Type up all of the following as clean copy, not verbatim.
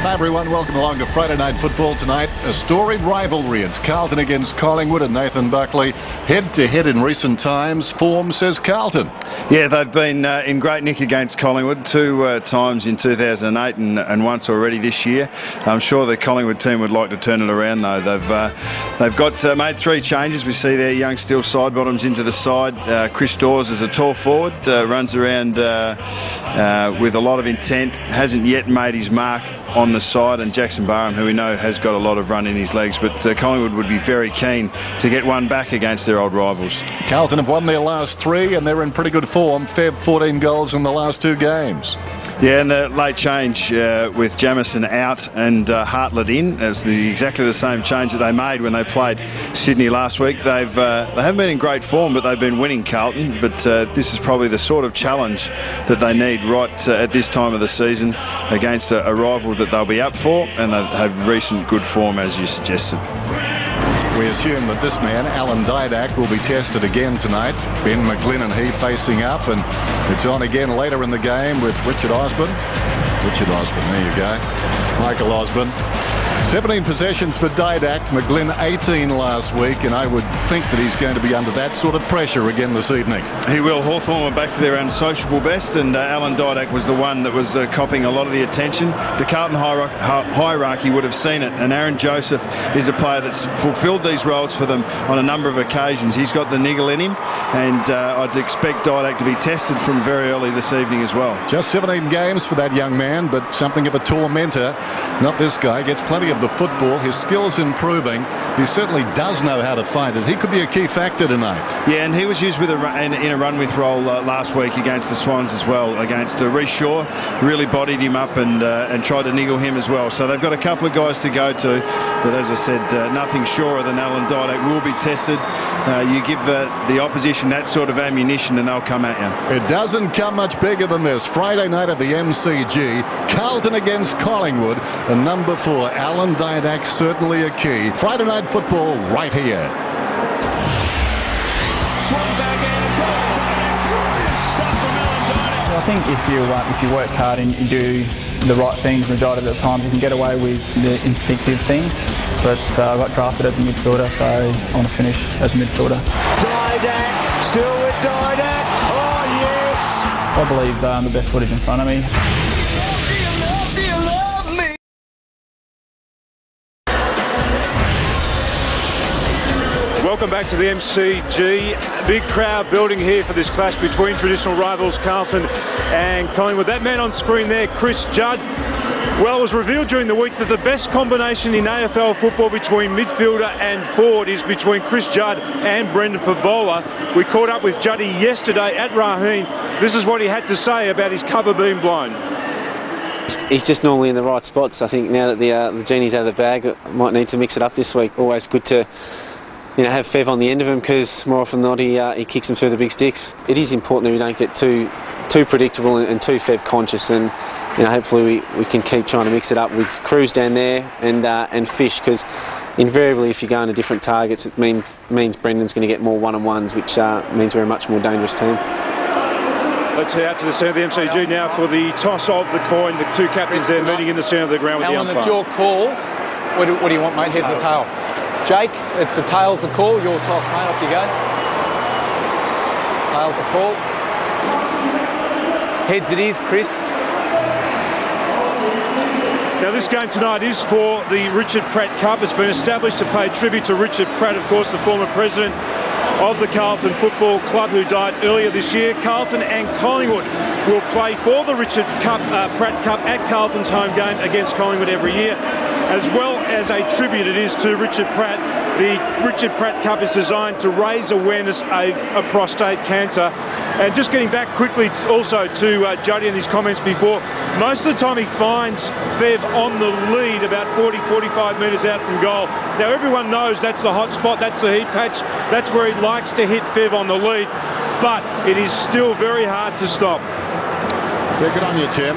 Hi everyone, welcome along to Friday Night Football tonight. A storied rivalry. It's Carlton against Collingwood and Nathan Buckley head-to-head in recent times. Form says Carlton. Yeah, they've been in great nick against Collingwood 2 times in 2008 and once already this year. I'm sure the Collingwood team would like to turn it around though. They've got made 3 changes. We see their young steel side bottoms into the side. Chris Dawes is a tall forward, runs around with a lot of intent, hasn't yet made his mark on the side, and Jackson Barham, who we know has got a lot of run in his legs, but Collingwood would be very keen to get one back against their old rivals. Carlton have won their last 3 and they're in pretty good form. 14 goals in the last 2 games. Yeah, and the late change with Jamison out and Hartlett in is exactly the same change that they made when they played Sydney last week. They haven't been in great form, but they've been winning, Carlton. But this is probably the sort of challenge that they need right at this time of the season against a rival that they'll be up for, and they have recent good form, as you suggested. We assume that this man, Alan Didak, will be tested again tonight. Ben McGlynn and he facing up, and it's on again later in the game with Richard Osborne. There you go. Michael Osborne. 17 possessions for Didak, McGlynn 18 last week, and I would think that he's going to be under that sort of pressure again this evening. He will. Hawthorn were back to their unsociable best, and Alan Didak was the one that was copping a lot of the attention. The Carlton hierarchy would have seen it, and Aaron Joseph is a player that's fulfilled these roles for them on a number of occasions. He's got the niggle in him, and I'd expect Didak to be tested from very early this evening as well. Just 17 games for that young man, but something of a tormentor. Not this guy. Gets plenty of the football. His skills improving. He certainly does know how to find it. He could be a key factor tonight. Yeah, and he was used with in a run-with role last week against the Swans as well. Against Reece Shaw, really bodied him up and tried to niggle him as well. So they've got a couple of guys to go to, but as I said, nothing surer than Alan Didak will be tested. You give the opposition that sort of ammunition and they'll come at you. It doesn't come much bigger than this. Friday night at the MCG, Carlton against Collingwood, and number 4, Alan Didak, certainly a key. Friday night football right here. I think if you work hard and you do the right things majority of the time, you can get away with the instinctive things. But I got drafted as a midfielder, so I want to finish as a midfielder. Didak, still with Didak. Oh yes! I believe the best footage in front of me. Welcome back to the MCG. Big crowd building here for this clash between traditional rivals Carlton and Collingwood. That man on screen there, Chris Judd. Well, it was revealed during the week that the best combination in AFL football between midfielder and forward is between Chris Judd and Brendan Favola. We caught up with Juddy yesterday at Raheen. This is what he had to say about his cover being blown. He's just normally in the right spots. I think now that the genie's out of the bag, might need to mix it up this week. Always good to have Fev on the end of him, because more often than not he kicks him through the big sticks. It is important that we don't get too predictable and too Fev conscious, and hopefully we can keep trying to mix it up with Cruz down there and Fish, because invariably if you go into different targets it means Brendan's going to get more one-on-ones, which means we're a much more dangerous team. Let's head out to the centre of the MCG now for the toss of the coin. The 2 captains there meeting in the centre of the ground with the umpire. Alan, it's your call. What do you want, mate? Heads or tail? Jake, it's the tails the call. Your toss, mate. Off you go. Tails the call. Heads it is, Chris. Now this game tonight is for the Richard Pratt Cup. It's been established to pay tribute to Richard Pratt, of course, the former president of the Carlton Football Club, who died earlier this year. Carlton and Collingwood will play for the Richard Pratt Cup at Carlton's home game against Collingwood every year. As well as a tribute it is to Richard Pratt, The Richard Pratt Cup is designed to raise awareness of prostate cancer. And just getting back quickly also to Juddy and his comments before, most of the time he finds Fev on the lead about 40, 45 metres out from goal. Now everyone knows that's the hot spot, that's the heat patch, that's where he likes to hit Fev on the lead, but it is still very hard to stop. Yeah, good on you, Tim.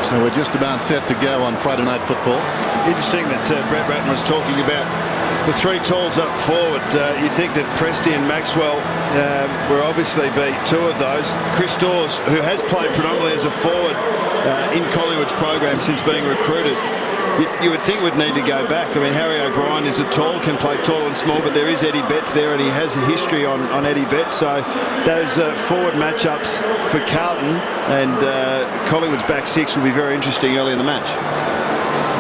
So we're just about set to go on Friday Night Football. Interesting that Brett Ratton was talking about the three talls up forward. You'd think that Presty and Maxwell will obviously be two of those. Chris Dawes, who has played predominantly as a forward in Collingwood's program since being recruited, you would think would need to go back. I mean, Harry O'Brien is a tall, can play tall and small, but there is Eddie Betts there, and he has a history on Eddie Betts. So those forward matchups for Carlton and Collingwood's back six will be very interesting early in the match.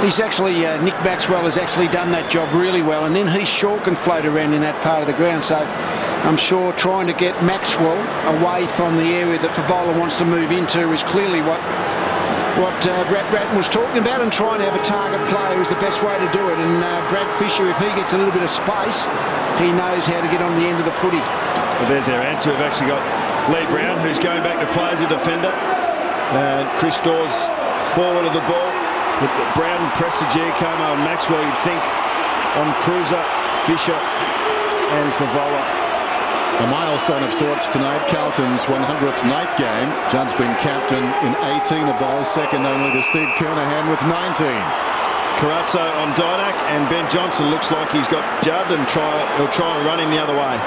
He's actually, Nick Maxwell has actually done that job really well, and then he sure can float around in that part of the ground. So I'm sure trying to get Maxwell away from the area that Favola wants to move into is clearly what Brad Ratton was talking about, and trying to have a target player is the best way to do it. And Brad Fisher, if he gets a little bit of space, he knows how to get on the end of the footy. Well, there's our answer. We've actually got Lee Brown, who's going back to play as a defender. Chris Dawes forward of the ball. With Brown, Prestigiacomo and Maxwell, you'd think on Cruiser, Fisher and Favola. A milestone of sorts tonight, Carlton's 100th night game. Judd's been captain in 18 of those, second only to Steve Kernahan with 19. Carazzo on Didak, and Ben Johnson looks like he's got Judd, and he'll try and run him the other way.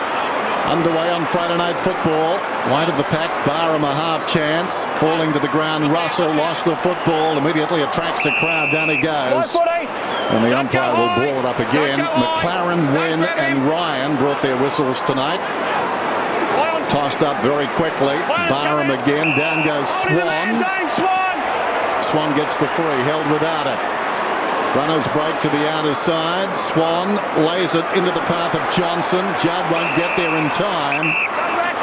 Underway on Friday Night Football. Wide of the pack, Barham a half chance. Falling to the ground, Russell lost the football. Immediately attracts the crowd, down he goes. And the umpire will ball it up again. McLaren, Wynn and Ryan brought their whistles tonight. Tossed up very quickly. Barham again, down goes Swan. Swan gets the free, held without it. Runners break to the outer side. Swan lays it into the path of Johnson. Judd won't get there in time.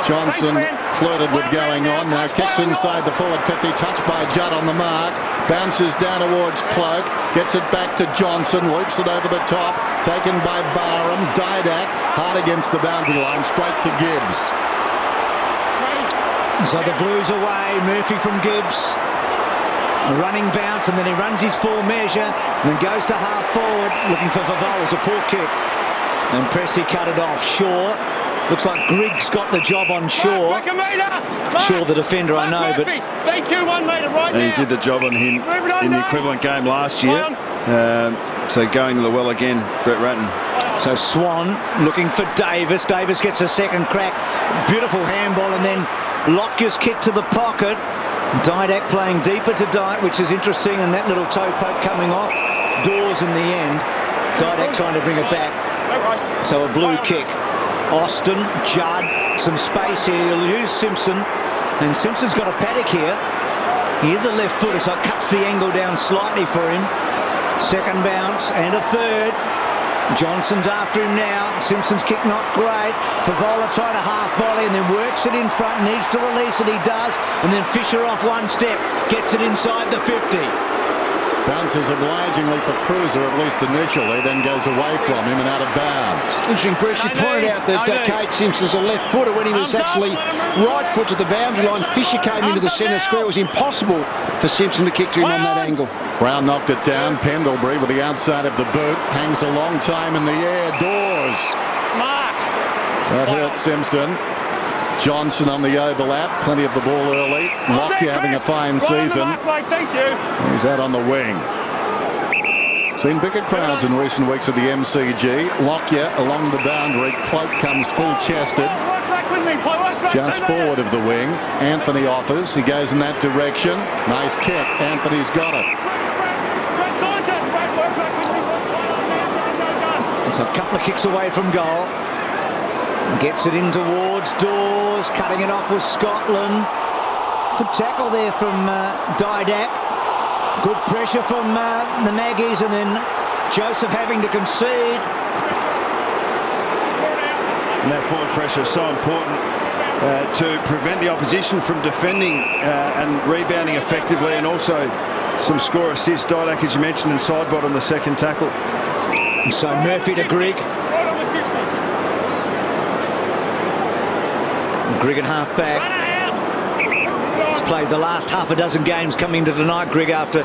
Johnson flirted with going on. Now kicks inside the forward 50. Touched by Judd on the mark. Bounces down towards Cloak. Gets it back to Johnson. Loops it over the top. Taken by Barham. Didak hard against the boundary line. Straight to Gibbs. So the Blues away. Murphy from Gibbs. A running bounce, and then he runs his full measure and then goes to half forward looking for Favola. A poor kick, and Presty cut it off. Shaw, looks like Griggs got the job on Shaw. Shaw the defender, I know, but and he did the job on him in the equivalent game last year. So going to the well again, Brett Ratton. So Swan looking for Davis. Davis gets a second crack. Beautiful handball, and then Lockyer's kick to the pocket. Didak playing deeper to Dyke, which is interesting, and that little toe poke coming off. Dawes in the end. Didak trying to bring it back. So a blue kick. Austin, Judd, some space here. He'll use Simpson, and Simpson's got a paddock here. He is a left footer, so it cuts the angle down slightly for him. Second bounce and a third. Johnson's after him now. Simpson's kick not great. Favola trying to half volley and then works it in front. Needs to release it, he does. And then Fisher off one step. Gets it inside the 50. Bounces obligingly for Cruiser, at least initially, then goes away from him and out of bounds. Interesting, Bruce, you pointed out that Kate Simpson's a left footer when he was actually right foot to the boundary line. Fisher came into the centre square. It was impossible for Simpson to kick to him on that angle. Brown knocked it down. Pendlebury with the outside of the boot. Hangs a long time in the air. Dawes. That hurt Simpson. Johnson on the overlap. Plenty of the ball early. Lockyer having a fine season. He's out on the wing. Seen bigger crowds in recent weeks at the MCG. Lockyer along the boundary. Cloak comes full-chested. Just forward of the wing. Anthony offers. He goes in that direction. Nice kick. Anthony's got it. It's a couple of kicks away from goal. Gets it in towards Dawes. Cutting it off with Scotland. Good tackle there from Didak. Good pressure from the Maggies, and then Joseph having to concede. And that forward pressure is so important to prevent the opposition from defending and rebounding effectively, and also some score assist. Didak, as you mentioned, and Sidebot on the second tackle. So Murphy to Grigg. Grigg at half back. He's played the last half a dozen games coming to tonight, Grigg, after